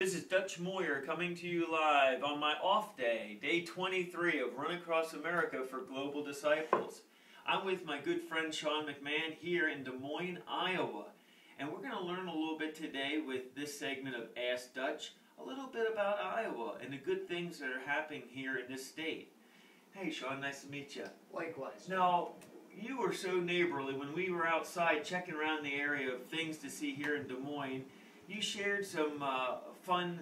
This is Dutch Moyer coming to you live on my off day, day 23 of Run Across America for Global Disciples. I'm with my good friend Sean McMahon here in Des Moines, Iowa. And we're going to learn a little bit today with this segment of Ask Dutch, a little bit about Iowa and the good things that are happening here in this state. Hey Sean, nice to meet you. Likewise. Now, you were so neighborly when we were outside checking around the area of things to see here in Des Moines. You shared some fun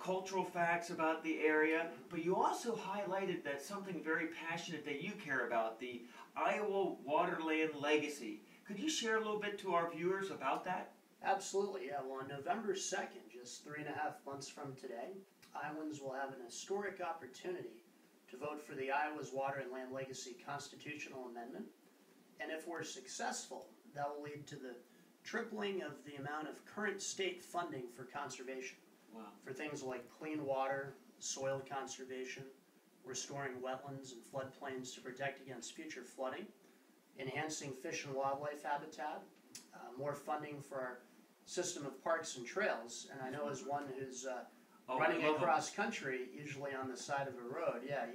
cultural facts about the area, but you also highlighted that something very passionate that you care about, the Iowa Waterland legacy. Could you share a little bit to our viewers about that? Absolutely, yeah. Well, on November 2nd, just 3.5 months from today, Iowans will have an historic opportunity to vote for the Iowa's Water and Land Legacy Constitutional Amendment. And if we're successful, that will lead to the tripling of the amount of current state funding for conservation. Wow. For things like clean water, soil conservation, restoring wetlands and floodplains to protect against future flooding, enhancing fish and wildlife habitat, more funding for our system of parks and trails. And I know as one who's running across country, usually on the side of a road, yeah,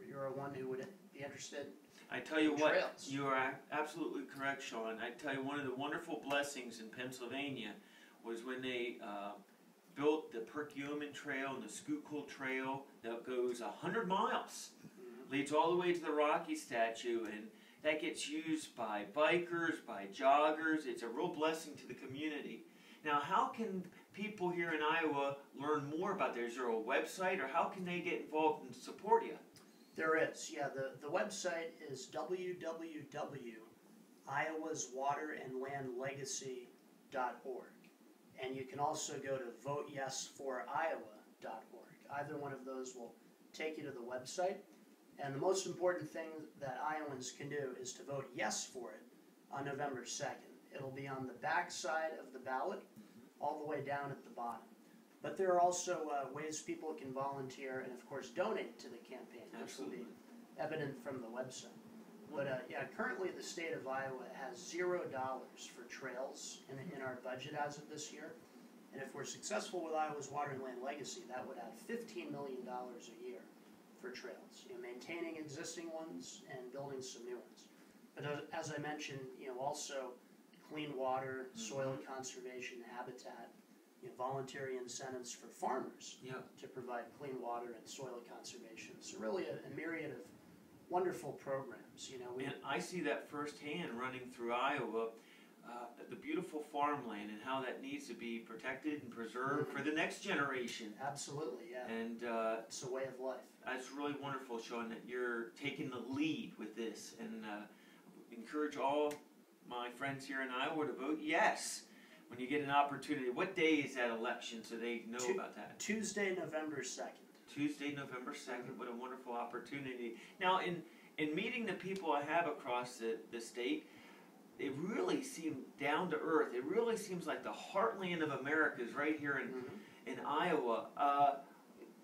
you're a one who would be interested. I tell you what, trails. you are absolutely correct, Sean. I tell you, one of the wonderful blessings in Pennsylvania was when they built the Perkiomen Trail and the Schuylkill Trail that goes 100 miles, leads all the way to the Rocky Statue, and that gets used by bikers, by joggers. It's a real blessing to the community. Now, how can people here in Iowa learn more about that? Is there a website, or how can they get involved and support you? There is, yeah. The website is www.iowaswaterandlandlegacy.org. And you can also go to voteyesforiowa.org. Either one of those will take you to the website. And the most important thing that Iowans can do is to vote yes for it on November 2nd. It'll be on the back side of the ballot, all the way down at the bottom. But there are also ways people can volunteer and, of course, donate to the campaign. Absolutely. This will be evident from the website. But yeah, currently the state of Iowa has $0 for trails in our budget as of this year. And if we're successful with Iowa's Water and Land Legacy, that would add $15 million a year for trails, maintaining existing ones and building some new ones. But as I mentioned, also clean water, soil conservation, habitat, voluntary incentives for farmers to provide clean water and soil conservation. So really a myriad of wonderful programs. And I see that firsthand running through Iowa, the beautiful farmland and how that needs to be protected and preserved for the next generation. Absolutely, yeah. And it's a way of life. It's really wonderful, Sean, that you're taking the lead with this, and encourage all my friends here in Iowa to vote yes when you get an opportunity. What day is that election so they know about that? Tuesday, November 2nd. Tuesday, November 2nd. What a wonderful opportunity. Now, in meeting the people I have across the state, they really seem down to earth. It really seems like the heartland of America is right here in Iowa.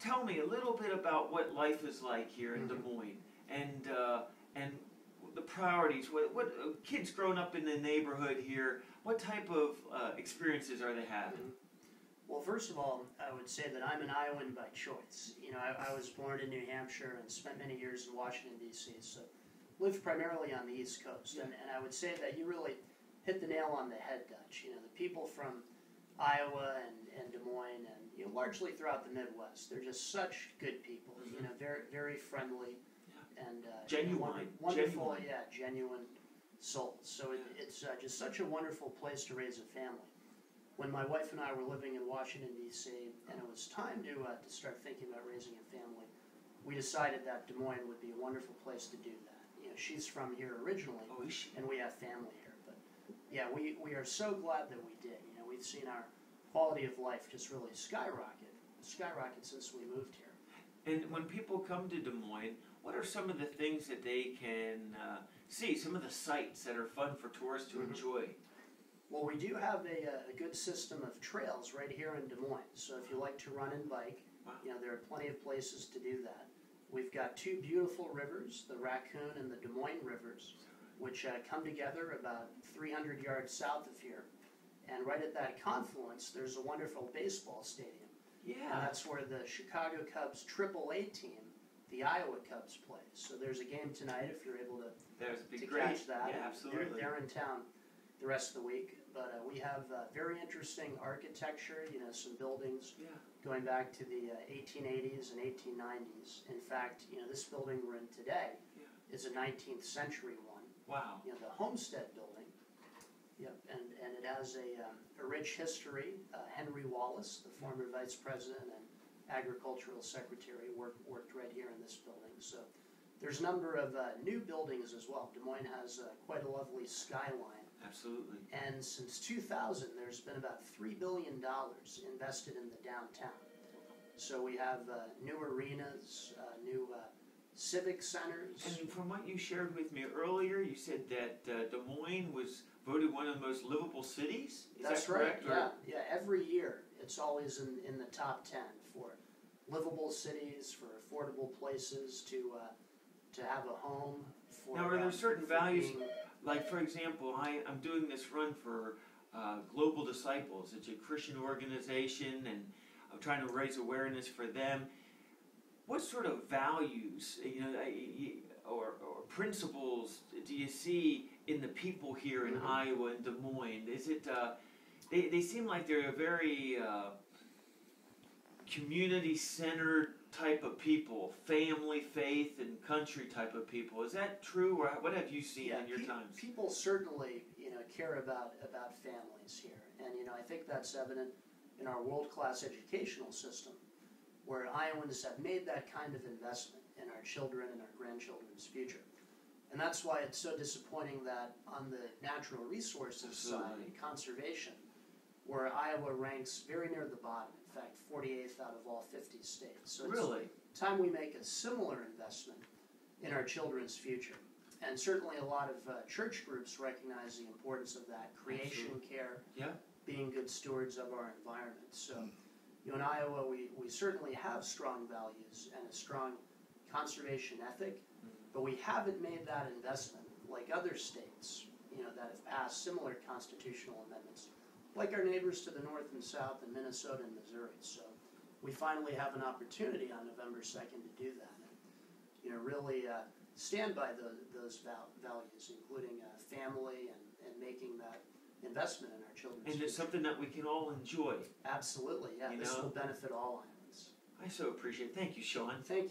Tell me a little bit about what life is like here in Des Moines, and the priorities. What kids growing up in the neighborhood here, what type of experiences are they having? Well, first of all, I would say that I'm an Iowan by choice. I was born in New Hampshire and spent many years in Washington, D.C., so lived primarily on the East Coast. And I would say that you really hit the nail on the head, Dutch. The people from Iowa and Des Moines and largely throughout the Midwest, they're just such good people, very, very friendly. And genuine. Wonderful, genuine souls. So it's just such a wonderful place to raise a family. When my wife and I were living in Washington, D.C., and it was time to start thinking about raising a family, we decided that Des Moines would be a wonderful place to do that. She's from here originally, and we have family here. But yeah, we are so glad that we did. We've seen our quality of life just really skyrocket since we moved here. And when people come to Des Moines, what are some of the things that they can see, some of the sights that are fun for tourists to enjoy? Well, we do have a good system of trails right here in Des Moines. So if you like to run and bike, there are plenty of places to do that. We've got two beautiful rivers, the Raccoon and the Des Moines rivers, which come together about 300 yards south of here. And right at that confluence, there's a wonderful baseball stadium And Yeah, that's where the Chicago Cubs AAA team, the Iowa Cubs, play. So there's a game tonight if you're able that would be to great. catch that. Yeah, And absolutely. They're in town the rest of the week. But we have very interesting architecture, some buildings Yeah. going back to the 1880s and 1890s. In fact, this building we're in today Yeah. is a 19th century one. Wow. The Homestead building. Yep, and it has a rich history. Henry Wallace, the former vice president and agricultural secretary, worked right here in this building. So there's a number of new buildings as well. Des Moines has quite a lovely skyline. Absolutely. And since 2000, there's been about $3 billion invested in the downtown. So we have new arenas, new civic centers. And from what you shared with me earlier, you said that Des Moines was voted one of the most livable cities? Is That's that correct? right, yeah. Every year, it's always in the top 10 for livable cities, for affordable places to have a home. For, Now, are there certain values, being, like for example, I'm doing this run for Global Disciples. It's a Christian organization, and I'm trying to raise awareness for them. What sort of values, or principles do you see in the people here in Iowa and Des Moines? Is it they seem like they're a very community-centered type of people, family, faith, and country type of people. Is that true, or what have you seen in your times? People certainly, care about families here, and I think that's evident in our world-class educational system, where Iowans have made that kind of investment in our children and our grandchildren's future. And that's why it's so disappointing that on the natural resources side and conservation, where Iowa ranks very near the bottom, in fact 48th out of all 50 states. So it's time we make a similar investment in our children's future. And certainly a lot of church groups recognize the importance of that, creation care, being good stewards of our environment. So in Iowa, we certainly have strong values and a strong conservation ethic, but we haven't made that investment like other states, that have passed similar constitutional amendments, like our neighbors to the north and south in Minnesota and Missouri. So we finally have an opportunity on November 2nd to do that, and really stand by those values, including family and making that investment in our children's future. And it's something that we can all enjoy. Absolutely, yeah. This will benefit all Iowans. I so appreciate it. Thank you, Sean. Thank you.